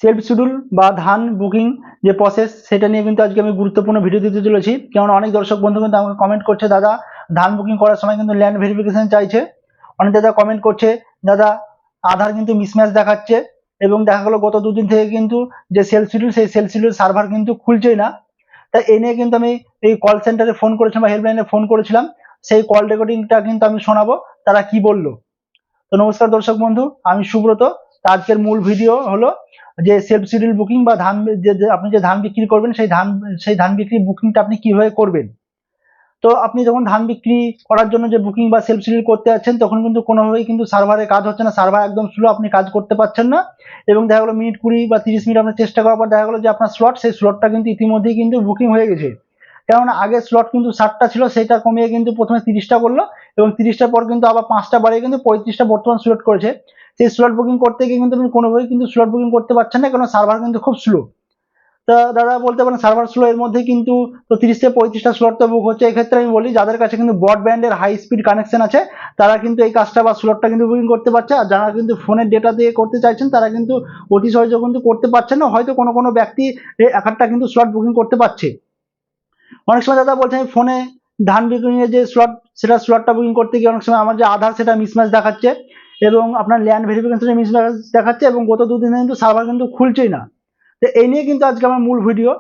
Self schedule বা ধান booking যে প্রসেস সেটা নিয়ে কিন্তু আজকে আমি গুরুত্বপূর্ণ ভিডিও দিতে চলেছি। কারণ অনেক দর্শক বন্ধু কিন্তু আমাকে কমেন্ট করছে, দাদা ধান বুকিং করার সময় কিন্তু ল্যান্ড ভেরিফিকেশন চাইছে। অনেক দাদা কমেন্ট করছে, দাদা আধার কিন্তু মিসম্যাচ দেখাচ্ছে, এবং দেখা গেলো গত দুদিন থেকে কিন্তু যে সেলফ শিডিউল সেই সেলফ শিডিউল সার্ভার কিন্তু খুলছেই না। তাই এই নিয়ে কিন্তু আমি এই কল সেন্টারে ফোন করেছিলাম বা হেল্পলাইনে ফোন করেছিলাম, সেই কল রেকর্ডিংটা কিন্তু আমি শোনাবো তারা কি বললো। তো নমস্কার দর্শক বন্ধু, আমি সুব্রত। আজকের মূল ভিডিও হলো যে সেলফ শিডিউল বুকিং বা ধান আপনি যে ধান বিক্রি করবেন সেই ধান বিক্রি বুকিংটা আপনি কিভাবে করবেন। তো আপনি যখন ধান বিক্রি করার জন্য যে বুকিং বা সেলফ শিডিউল করতে যাচ্ছেন তখন কিন্তু কোনোভাবেই কিন্তু সার্ভারে কাজ হচ্ছে না, সার্ভার একদম স্লো, আপনি কাজ করতে পারছেন না। এবং দেখা গেলো মিনিট 20 বা 30 মিনিট আপনার চেষ্টা করার পর দেখা গেলো যে আপনার স্লট, সেই স্লটটা কিন্তু ইতিমধ্যেই কিন্তু বুকিং হয়ে গেছে। কেননা আগের স্লট কিন্তু 60টা ছিল, সেটা কমিয়ে কিন্তু প্রথমে 30টা করলো, এবং 30টার পর কিন্তু আবার 5টা বাড়িয়ে কিন্তু 35টা বর্তমান স্লট করেছে। সেই স্লট বুকিং করতে গিয়ে কিন্তু আপনি কোনোভাবেই কিন্তু স্লট বুকিং করতে পারছেন না, কারণ সার্ভার কিন্তু খুব স্লো। তা দাদা বলতে পারেন সার্ভার স্লো, এর মধ্যে কিন্তু তো 30 থেকে 35টা স্লট তো বুক হচ্ছে। এক্ষেত্রে আমি বলি যাদের কাছে কিন্তু ব্রডব্যান্ডের হাই স্পিড কানেকশন আছে তারা কিন্তু এই কাজটা বা স্লটটা কিন্তু বুকিং করতে পারছে। আর যারা কিন্তু ফোনের ডেটা দিয়ে করতে চাইছেন তারা কিন্তু অতি সহজে কিন্তু করতে পারছেন না, হয়তো কোনো কোনো ব্যক্তি এক একটা কিন্তু স্লট বুকিং করতে পারছে। অনেক সময় দাদা বলছে আমি ফোনে ধান বুকিং এর যে স্লট, সেটা স্লটটা বুকিং করতে গিয়ে অনেক সময় আমার যে আধার সেটা মিসম্যাচ দেখাচ্ছে, এবং আপনার ল্যান্ড ভেরিফিকেশনে মিসম্যাচ দেখাচ্ছে, এবং গত দুদিন কিন্তু সার্ভার কিন্তু খুলছেই না। তো এই নিয়ে কিন্তু আজকে আমার মূল ভিডিও।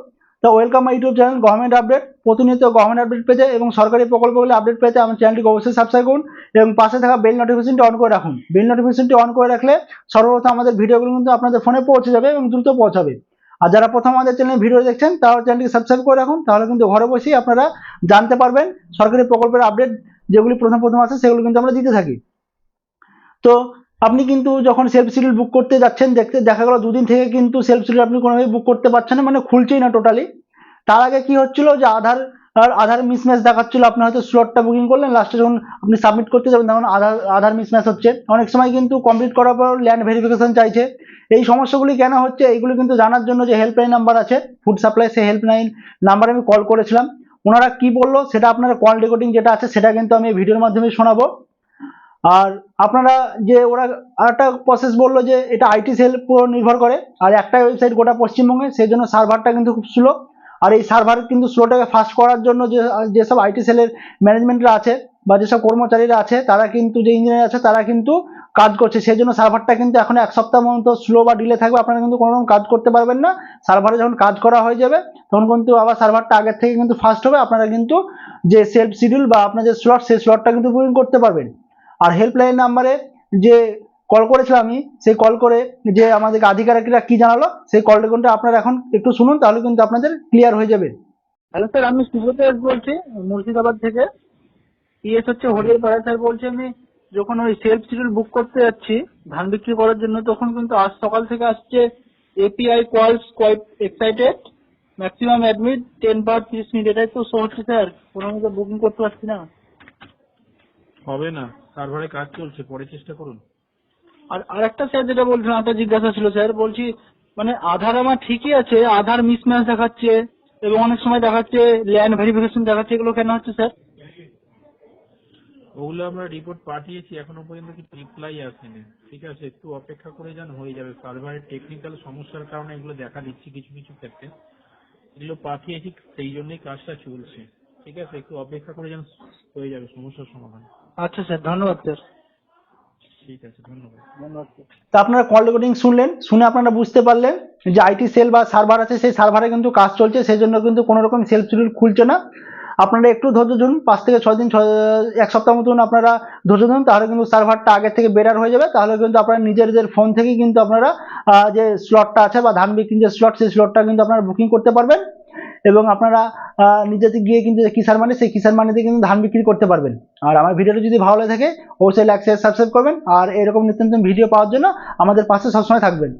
তো welcome my YouTube channel government update. প্রতিনিয়ত গভর্নমেন্ট আপডেট পেতে এবং সরকারি প্রকল্পগুলি আপডেট পেতে আমার চ্যানেলটিকে অবশ্যই সাবস্ক্রাইব করুন, এবং পাশে থাকা বেল নোটিফিকেশনটি অন করে রাখুন। বেল নোটিফিকেশনটি অন করে রাখলে সর্বপ্রথম আমাদের ভিডিওগুলো কিন্তু আপনাদের ফোনে পৌঁছে যাবে এবং দ্রুত পৌঁছাবে। আর যারা প্রথম আমাদের চ্যানেলে ভিডিও দেখছেন তারা চ্যানেলটিকে সাবস্ক্রাইব করে রাখুন, তাহলে কিন্তু ঘরে বসেই আপনারা জানতে পারবেন সরকারি প্রকল্পের আপডেট যেগুলি প্রথম প্রথম আসে সেগুলো কিন্তু আমরা দিতে থাকি। তো আপনি কিন্তু যখন সেলফ শিডিউল বুক করতে যাচ্ছেন, দেখতে দেখা গেল দুদিন থেকে কিন্তু সেলফ শিডিউল আপনি কোনোভাবে বুক করতে পারছেন না, মানে খুলছেই না টোটালি। তার আগে কি হচ্ছিল যে আধার মিসম্যাচ দেখাচ্ছিল। আপনি হয়তো স্লটটা বুকিং করলেন, লাস্টে যখন আপনি সাবমিট করতে যাবেন তখন আধার মিসম্যাচ হচ্ছে। অনেক সময় কিন্তু কমপ্লিট করার পর ল্যান্ড ভেরিফিকেশন চাইছে। এই সমস্যাগুলি কেন হচ্ছে এইগুলো কিন্তু জানার জন্য যে হেল্পলাইন নাম্বার আছে ফুড সাপ্লাই, সেই হেল্পলাইন নাম্বারে আমি কল করেছিলাম। ওনারা কি বললো সেটা আপনারা কল রেকর্ডিং যেটা আছে সেটা কিন্তু আমি ভিডিওর মাধ্যমে শোনাবো। আর আপনারা যে ওরা আরেকটা প্রসেস বললো যে এটা আইটি সেল পুরো নির্ভর করে, আর একটা ওয়েবসাইট গোটা পশ্চিমবঙ্গে, সেই জন্য সার্ভারটা কিন্তু খুব স্লো। আর এই সার্ভার কিন্তু স্লোটাকে ফাস্ট করার জন্য যেসব আইটি সেলের ম্যানেজমেন্টরা আছে বা যেসব কর্মচারীরা আছে তারা কিন্তু, যে ইঞ্জিনিয়ার আছে তারা কিন্তু কাজ করছে, সেই জন্য সার্ভারটা কিন্তু এখন এক সপ্তাহ মতো স্লো বা ডিলে থাকবে, আপনারা কিন্তু কোনো রকম কাজ করতে পারবেন না। সার্ভারে যখন কাজ করা হয়ে যাবে তখন কিন্তু আবার সার্ভারটা আগের থেকে কিন্তু ফাস্ট হবে, আপনারা কিন্তু যে সেলফ শিডিউল বা আপনার যে স্লট সেই স্লটটা কিন্তু বুকিং করতে পারবেন। আর হেল্পলাইন নাম্বারে যে কল করেছিলাম আমি, সেই কল করে যে আমাদের আধিকারিকরা কি জানালো সেই কল রেকর্ডটা আপনারা এখন একটু শুনুন, তাহলে কিন্তু আপনাদের ক্লিয়ার হয়ে যাবে। হ্যালো স্যার, আমি সুব্রত বলছি মুর্শিদাবাদ থেকে। ইএস হচ্ছে হরিয়ার পাড়া। স্যার বলছি আমি যখন ওই সেলফ শিডিউল বুক করতে যাচ্ছি ধান বিক্রি করার জন্য, তখন কিন্তু আজ সকাল থেকে আসছে API calls quite excited, maximum admit 10/30 minute, এটাই তো শো হচ্ছে স্যার। কোনো মতো বুকিং করতে পারছি না। হবে না, সার্ভারে কাজ চলছে, পরে চেষ্টা করুন। আর আরেকটা স্যার যেটা বলছিলাম, একটা জিজ্ঞাসা ছিল স্যার। বলছি মানে আধার আমার ঠিকই আছে, আধার মিসম্যাচ দেখাচ্ছে এবং অনেক সময় দেখাচ্ছে ল্যান্ড ভেরিফিকেশন দেখাচ্ছে, এগুলো কেন হচ্ছে স্যার? ওগুলো আমরা রিপোর্ট পাঠিয়েছি, এখনো পর্যন্ত কিছু রিপ্লাই আসেনি। ঠিক আছে, একটু অপেক্ষা করে যান, হয়ে যাবে। সার্ভারের টেকনিক্যাল সমস্যার কারণে এগুলো দেখা দিচ্ছে কিছু কিছু ক্ষেত্রে। এগুলো পাঠিয়েছি, সেই জন্যই কাজটা চলছে। ঠিক আছে, একটু অপেক্ষা করে যান, হয়ে যাবে সমস্যার সমাধান। আচ্ছা স্যার, ধন্যবাদ স্যার। ঠিক আছে, ধন্যবাদ। ধন্যবাদ স্যার। তা আপনারা কল রেকর্ডিং শুনলেন, শুনে আপনারা বুঝতে পারলেন যে আইটি সেল বা সার্ভার আছে সেই সার্ভারে কিন্তু কাজ চলছে, সেই জন্য কিন্তু কোনো রকম সেলফ শিডিউল খুলছে না। আপনারা একটু ধৈর্য ধরুন, 5 থেকে 6 দিন, এক সপ্তাহ মতন আপনারা ধৈর্য ধরুন, তাহলে কিন্তু সার্ভারটা আগের থেকে বেটার হয়ে যাবে। তাহলে কিন্তু আপনারা নিজেদের ফোন থেকেই কিন্তু আপনারা যে স্লটটা আছে বা ধান বিক্রি যে স্লট, সেই স্লটটা কিন্তু আপনারা বুকিং করতে পারবেন, এবং আপনারা নিজেতে গিয়ে কিন্তু কিষাণ মান্ডি, সেই কিষাণ মান্ডিতে কিন্তু ধান বিক্রি করতে পারবেন। আর আমার ভিডিওটা যদি ভালো লাগে থাকে অবশ্যই লাইক শেয়ার সাবস্ক্রাইব করবেন, আর এরকম নিত্য নতুন ভিডিও পাওয়ার জন্য আমাদের পাশে সবসময় থাকবেন।